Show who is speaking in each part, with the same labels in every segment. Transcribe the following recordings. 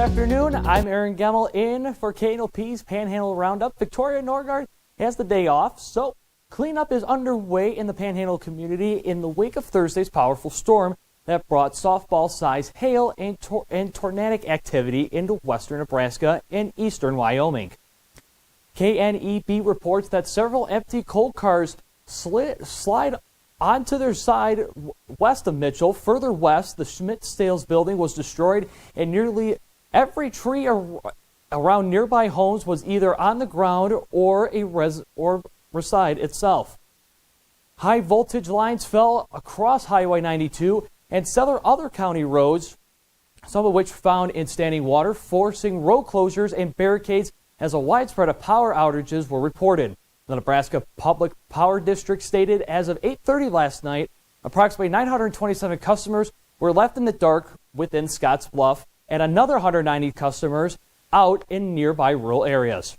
Speaker 1: afternoon. I'm Aaron Gemmel in for KNOP's Panhandle Roundup. Victoria Norgard has the day off, so cleanup is underway in the Panhandle community in the wake of Thursday's powerful storm that brought softball-sized hail and tornadic activity into western Nebraska and eastern Wyoming. KNEB reports that several empty coal cars slide onto their side west of Mitchell. Further west, the Schmidt-Stales building was destroyed, and nearly every tree around nearby homes was either on the ground or reside itself. High voltage lines fell across Highway 92 and several other county roads, some of which found in standing water, forcing road closures and barricades as a widespread of power outages were reported. The Nebraska Public Power District stated as of 8:30 last night, approximately 927 customers were left in the dark within Scotts Bluff and another 190 customers out in nearby rural areas.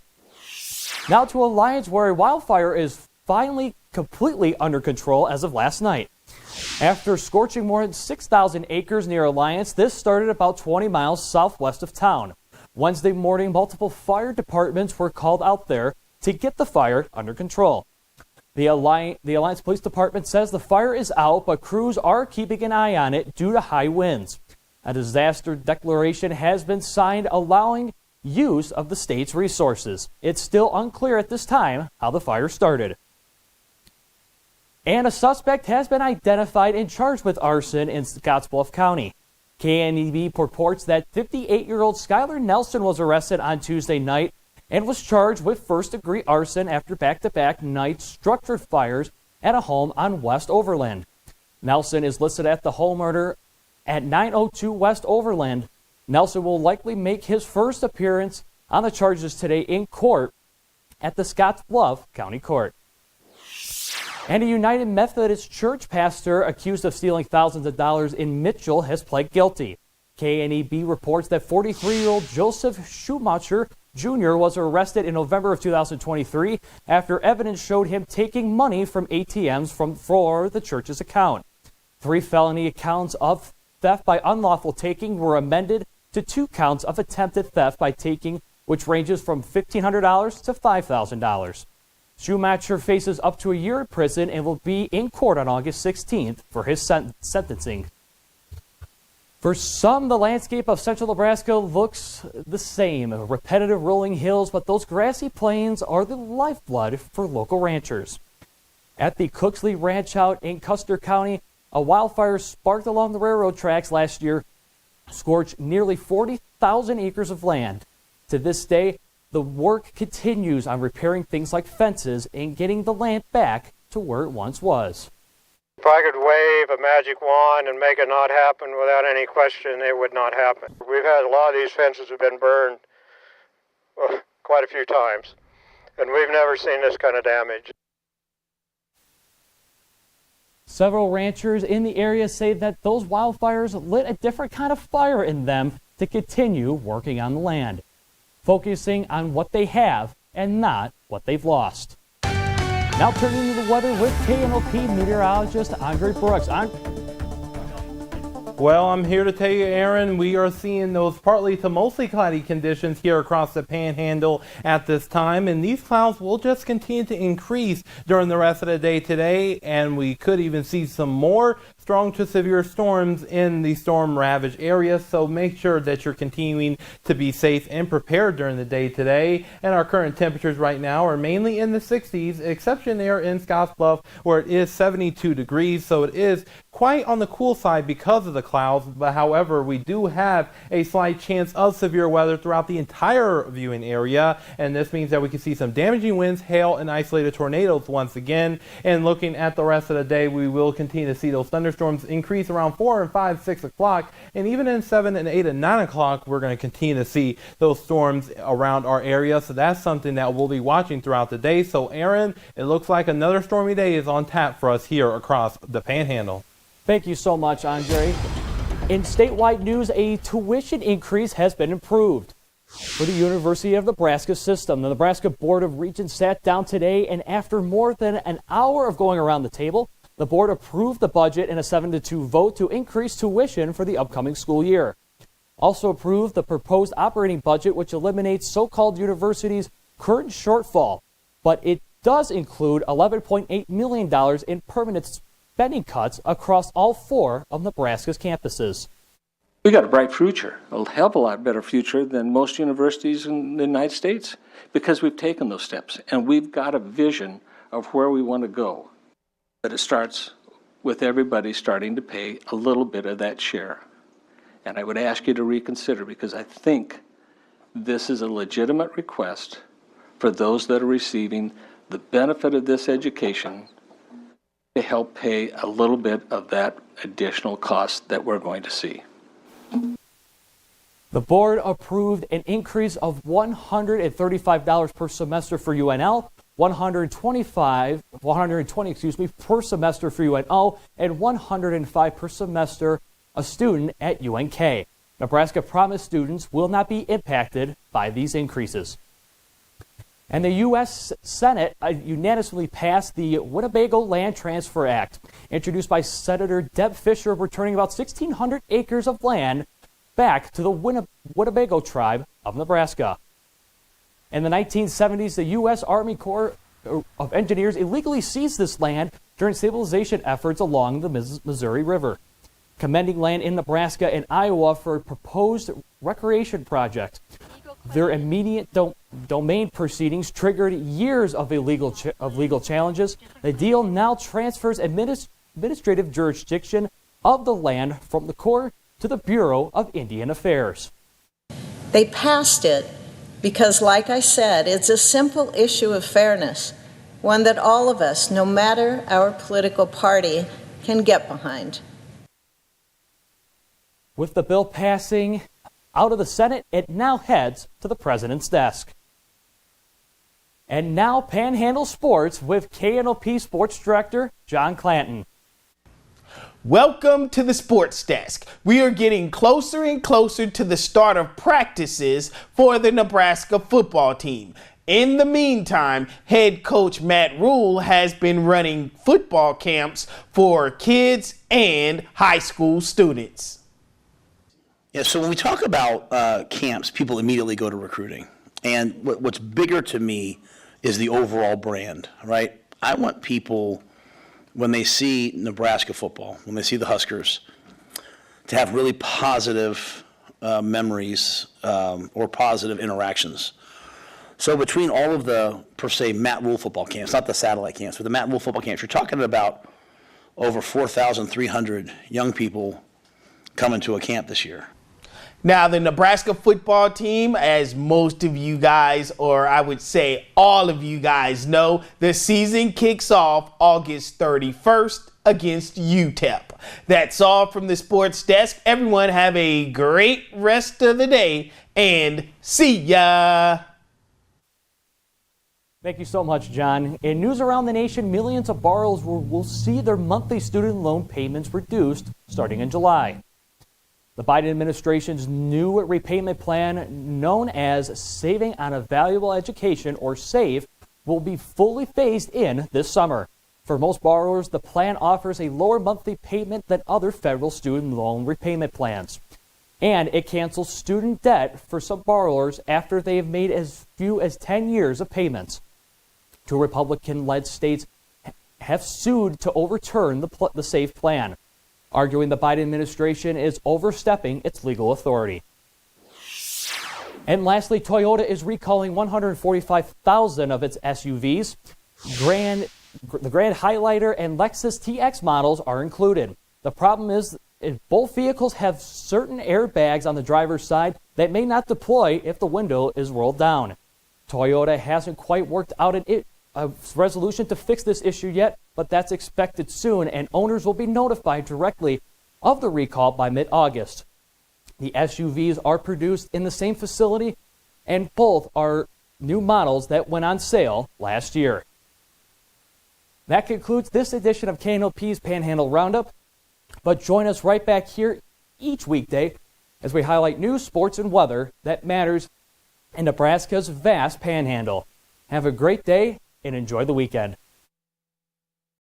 Speaker 1: Now to Alliance, where a wildfire is finally completely under control as of last night. After scorching more than 6,000 acres near Alliance, this started about 20 miles southwest of town. Wednesday morning, multiple fire departments were called out there to get the fire under control. The Alliance Police Department says the fire is out, but crews are keeping an eye on it due to high winds. A disaster declaration has been signed allowing use of the state's resources. It's still unclear at this time how the fire started. And a suspect has been identified and charged with arson in Scottsbluff County. KNEB reports that 58-year-old Skylar Nelson was arrested on Tuesday night and was charged with first-degree arson after back-to-back night structured fires at a home on West Overland. Nelson is listed at the homeowner at 902 West Overland. Nelson will likely make his first appearance on the charges today in court at the Scottsbluff County Court. And a United Methodist Church pastor accused of stealing thousands of dollars in Mitchell has pled guilty. KNEB reports that 43-year-old Joseph Schumacher Jr. was arrested in November of 2023 after evidence showed him taking money from ATMs for the church's account. 3 felony counts of theft by unlawful taking were amended to 2 counts of attempted theft by taking, which ranges from $1,500 to $5,000. Schumacher faces up to a year in prison and will be in court on August 16th for his sentencing. For some, the landscape of central Nebraska looks the same, repetitive rolling hills, but those grassy plains are the lifeblood for local ranchers. At the Cooksley Ranch out in Custer County, a wildfire sparked along the railroad tracks last year scorched nearly 40,000 acres of land. To this day, the work continues on repairing things like fences and getting the land back to where it once was.
Speaker 2: If I could wave a magic wand and make it not happen without any question, it would not happen. We've had a lot of these fences have been burned quite a few times, and we've never seen this kind of damage.
Speaker 1: Several ranchers in the area say that those wildfires lit a different kind of fire in them to continue working on the land, focusing on what they have and not what they've lost. Now turning to the weather with KNOP meteorologist Andre Brooks.
Speaker 3: Well, I'm here to tell you, Aaron, we are seeing those partly to mostly cloudy conditions here across the Panhandle at this time, and these clouds will just continue to increase during the rest of the day today, and we could even see some more strong to severe storms in the storm-ravaged areas, so make sure that you're continuing to be safe and prepared during the day today. And our current temperatures right now are mainly in the 60s, exception there in Scottsbluff where it is 72 degrees, so it is quite on the cool side because of the clouds, but however, we do have a slight chance of severe weather throughout the entire viewing area, and this means that we can see some damaging winds, hail, and isolated tornadoes once again. And looking at the rest of the day, we will continue to see those thunderstorms increase around 4 and 5, 6 o'clock, and even in 7 and 8 and 9 o'clock, we're going to continue to see those storms around our area, so that's something that we'll be watching throughout the day. So Aaron, it looks like another stormy day is on tap for us here across the Panhandle.
Speaker 1: Thank you so much, Andre. In statewide news, a tuition increase has been approved for the University of Nebraska system. The Nebraska Board of Regents sat down today, and after more than an hour of going around the table, the board approved the budget in a 7-2 vote to increase tuition for the upcoming school year. also approved the proposed operating budget, which eliminates so-called universities' current shortfall, but it does include $11.8 million in permanent spending cuts across all 4 of Nebraska's campuses.
Speaker 4: We got a bright future, a hell of a lot better future than most universities in the United States, because we've taken those steps and we've got a vision of where we want to go. But it starts with everybody starting to pay a little bit of that share. And I would ask you to reconsider, because I think this is a legitimate request for those that are receiving the benefit of this education to help pay a little bit of that additional cost that we're going to see.
Speaker 1: The board approved an increase of $135 per semester for UNL, $120 per semester for UNO, and $105 per semester a student at UNK. Nebraska promised students will not be impacted by these increases. And the U.S. Senate unanimously passed the Winnebago Land Transfer Act, introduced by Senator Deb Fischer, returning about 1,600 acres of land back to the Winnebago tribe of Nebraska. In the 1970s, the U.S. Army Corps of Engineers illegally seized this land during stabilization efforts along the Missouri River, commending land in Nebraska and Iowa for a proposed recreation project. Their immediate domain proceedings triggered years of legal challenges. The deal now transfers administrative jurisdiction of the land from the Corps to the Bureau of Indian Affairs.
Speaker 5: They passed it because, like I said, it's a simple issue of fairness, one that all of us, no matter our political party, can get behind.
Speaker 1: With the bill passing out of the Senate, it now heads to the president's desk. And now Panhandle Sports with KNOP Sports Director John Clanton.
Speaker 6: Welcome to the Sports Desk. We are getting closer and closer to the start of practices for the Nebraska football team. In the meantime, head coach Matt Rule has been running football camps for kids and high school students.
Speaker 7: Yeah, so when we talk about camps, people immediately go to recruiting. And what's bigger to me is the overall brand, right? I want people, when they see Nebraska football, when they see the Huskers, to have really positive memories or positive interactions. So between all of the, per se, Matt Rule football camps, not the satellite camps, but the Matt Rule football camps, you're talking about over 4,300 young people coming to a camp this year.
Speaker 6: Now, the Nebraska football team, as most of you guys, or I would say all of you guys know, the season kicks off August 31st against UTEP. That's all from the Sports Desk. Everyone have a great rest of the day, and see ya!
Speaker 1: Thank you so much, John. In news around the nation, millions of borrowers will see their monthly student loan payments reduced starting in July. The Biden administration's new repayment plan, known as Saving on a Valuable Education, or SAVE, will be fully phased in this summer. For most borrowers, the plan offers a lower monthly payment than other federal student loan repayment plans. And it cancels student debt for some borrowers after they have made as few as 10 years of payments. 2 Republican-led states have sued to overturn the SAVE plan, arguing the Biden administration is overstepping its legal authority. And lastly, Toyota is recalling 145,000 of its SUVs. The Grand Highlander and Lexus TX models are included. The problem is both vehicles have certain airbags on the driver's side that may not deploy if the window is rolled down. Toyota hasn't quite worked out a resolution to fix this issue yet, but that's expected soon, and owners will be notified directly of the recall by mid-August. The SUVs are produced in the same facility, and both are new models that went on sale last year. That concludes this edition of KNOP's Panhandle Roundup, but join us right back here each weekday as we highlight news, sports, and weather that matters in Nebraska's vast panhandle. Have a great day and enjoy the weekend.